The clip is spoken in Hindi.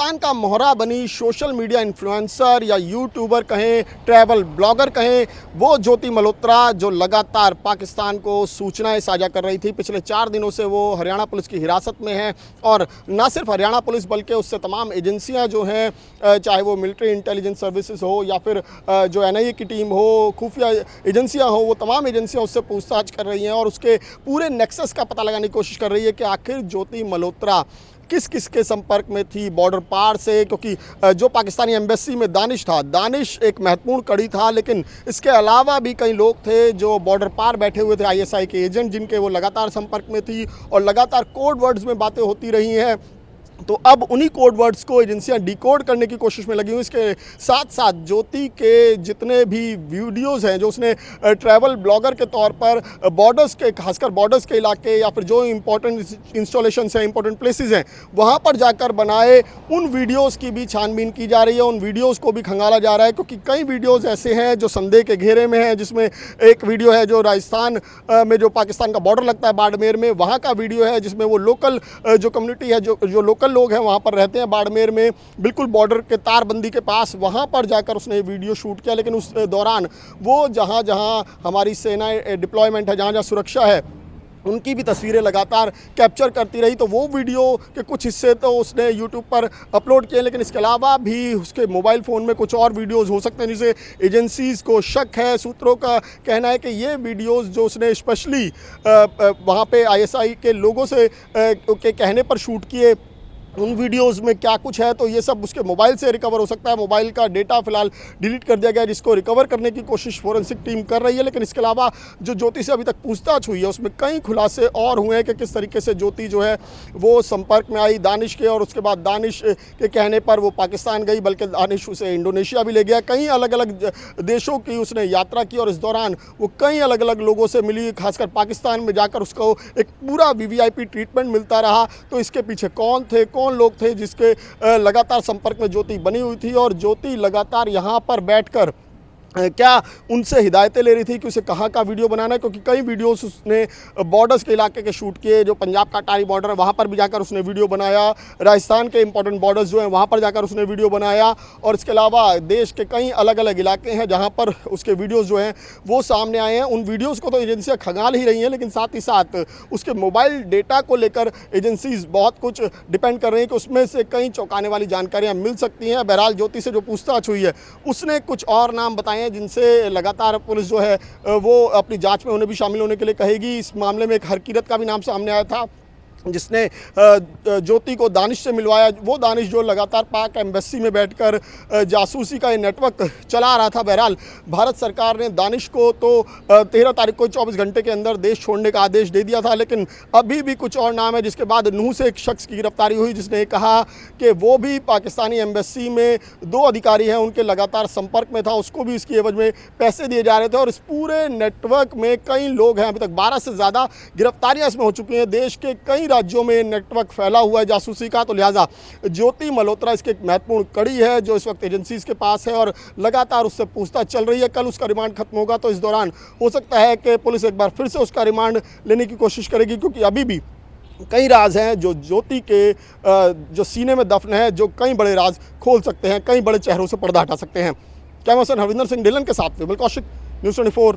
पाकिस्तान का मोहरा बनी सोशल मीडिया इन्फ्लुएंसर या यूट्यूबर कहें, ट्रैवल ब्लॉगर कहें, वो ज्योति मल्होत्रा जो लगातार पाकिस्तान को सूचनाएं साझा कर रही थी। पिछले 4 दिनों से वो हरियाणा पुलिस की हिरासत में है और ना सिर्फ हरियाणा पुलिस बल्कि उससे तमाम एजेंसियां जो हैं, चाहे वो मिलिट्री इंटेलिजेंस सर्विसेज हो या फिर जो NIA की टीम हो, खुफिया एजेंसियाँ हो, वो तमाम एजेंसियाँ उससे पूछताछ कर रही हैं और उसके पूरे नेक्सस का पता लगाने की कोशिश कर रही है कि आखिर ज्योति मल्होत्रा किस किस के संपर्क में थी बॉर्डर पार से। क्योंकि जो पाकिस्तानी एम्बेसी में दानिश था, दानिश एक महत्वपूर्ण कड़ी था, लेकिन इसके अलावा भी कई लोग थे जो बॉर्डर पार बैठे हुए थे, ISI के एजेंट, जिनके वो लगातार संपर्क में थी और लगातार कोड वर्ड्स में बातें होती रही हैं। तो अब उन्हीं कोड वर्ड्स को एजेंसियां डिकोड करने की कोशिश में लगी हुई। इसके साथ साथ ज्योति के जितने भी वीडियोस हैं जो उसने ट्रैवल ब्लॉगर के तौर पर बॉर्डर्स के, खासकर बॉर्डर्स के इलाके या फिर जो इंपॉर्टेंट इंस्टॉलेशंस हैं, इंपॉर्टेंट प्लेसेस हैं, वहाँ पर जाकर बनाए, उन वीडियोज़ की भी छानबीन की जा रही है, उन वीडियोज़ को भी खंगाला जा रहा है। क्योंकि कई वीडियोज़ ऐसे हैं जो संदेह के घेरे में हैं, जिसमें एक वीडियो है जो राजस्थान में जो पाकिस्तान का बॉर्डर लगता है बाड़मेर में, वहाँ का वीडियो है जिसमें वो लोकल जो कम्युनिटी है, जो लोकल लोग हैं वहाँ पर रहते हैं बाड़मेर में, बिल्कुल बॉर्डर के तारबंदी के पास, वहाँ पर जाकर उसने वीडियो शूट किया। लेकिन उस दौरान वो जहाँ जहाँ हमारी सेनाएं डिप्लॉयमेंट है, जहाँ जहाँ सुरक्षा है, उनकी भी तस्वीरें लगातार कैप्चर करती रही। तो वो वीडियो के कुछ हिस्से तो उसने यूट्यूब पर अपलोड किए, लेकिन इसके अलावा भी उसके मोबाइल फ़ोन में कुछ और वीडियोस हो सकते हैं जिसे एजेंसीज़ को शक है। सूत्रों का कहना है कि ये वीडियोस जो उसने स्पेशली वहाँ पे ISI के लोगों से के कहने पर शूट किए, उन वीडियोस में क्या कुछ है तो ये सब उसके मोबाइल से रिकवर हो सकता है। मोबाइल का डेटा फ़िलहाल डिलीट कर दिया गया, जिसको रिकवर करने की कोशिश फोरेंसिक टीम कर रही है। लेकिन इसके अलावा जो ज्योति से अभी तक पूछताछ हुई है उसमें कई खुलासे और हुए हैं कि किस तरीके से ज्योति जो है वो संपर्क में आई दानिश के, और उसके बाद दानिश के कहने पर वो पाकिस्तान गई, बल्कि दानिश उसे इंडोनेशिया भी ले गया। कई अलग अलग देशों की उसने यात्रा की और इस दौरान वो कई अलग अलग लोगों से मिली, खासकर पाकिस्तान में जाकर उसको एक पूरा VVIP ट्रीटमेंट मिलता रहा। तो इसके पीछे कौन थे, कौन लोग थे जिसके लगातार संपर्क में ज्योति बनी हुई थी, और ज्योति लगातार यहाँ पर बैठकर क्या उनसे हिदायतें ले रही थी कि उसे कहाँ का वीडियो बनाना है। क्योंकि कई वीडियोस उसने बॉर्डर्स के इलाके के शूट किए, जो पंजाब का अटारी बॉर्डर है वहाँ पर भी जाकर उसने वीडियो बनाया, राजस्थान के इंपॉर्टेंट बॉर्डर्स जो हैं वहाँ पर जाकर उसने वीडियो बनाया, और इसके अलावा देश के कई अलग अलग इलाके हैं जहाँ पर उसके वीडियोज़ जो हैं वो सामने आए हैं। उन वीडियोज़ को तो एजेंसियाँ खंगाल ही रही हैं, लेकिन साथ ही साथ उसके मोबाइल डेटा को लेकर एजेंसीज़ बहुत कुछ डिपेंड कर रही हैं कि उसमें से कई चौंकाने वाली जानकारियाँ मिल सकती हैं। बहरहाल ज्योति से जो पूछताछ हुई है उसने कुछ और नाम बताए जिनसे लगातार पुलिस जो है वो अपनी जांच में उन्हें भी शामिल होने के लिए कहेगी। इस मामले में एक हरकीरत का भी नाम सामने आया था जिसने ज्योति को दानिश से मिलवाया। वो दानिश जो लगातार पाक एम्बेसी में बैठकर जासूसी का ये नेटवर्क चला रहा था। बहरहाल भारत सरकार ने दानिश को तो 13 तारीख को 24 घंटे के अंदर देश छोड़ने का आदेश दे दिया था, लेकिन अभी भी कुछ और नाम है। जिसके बाद नूह से एक शख्स की गिरफ्तारी हुई जिसने कहा कि वो भी पाकिस्तानी एम्बेसी में 2 अधिकारी हैं, उनके लगातार संपर्क में था, उसको भी इसकी एवज में पैसे दिए जा रहे थे। और इस पूरे नेटवर्क में कई लोग हैं, अभी तक 12 से ज़्यादा गिरफ्तारियाँ इसमें हो चुकी हैं। देश के कई राज्यों में नेटवर्क फैला हुआ है जासूसी का। तो लिहाजा ज्योति मल्होत्रा इसकी एक महत्वपूर्ण कड़ी है जो इस वक्त एजेंसीज के पास है और लगातार उससे पूछताछ चल रही है। कल उसका रिमांड खत्म होगा तो इस दौरान हो सकता है कि पुलिस एक बार फिर से उसका रिमांड लेने की कोशिश करेगी, क्योंकि अभी भी कई राज हैं जो ज्योति के जो सीने में दफन है, जो कई बड़े राज खोल सकते हैं, कई बड़े चेहरों से पर्दा हटा सकते हैं। कैमरा पर्सन हरविंदर सिंह ढिल्लन के साथ विमल कौशिक, न्यूज़ 24।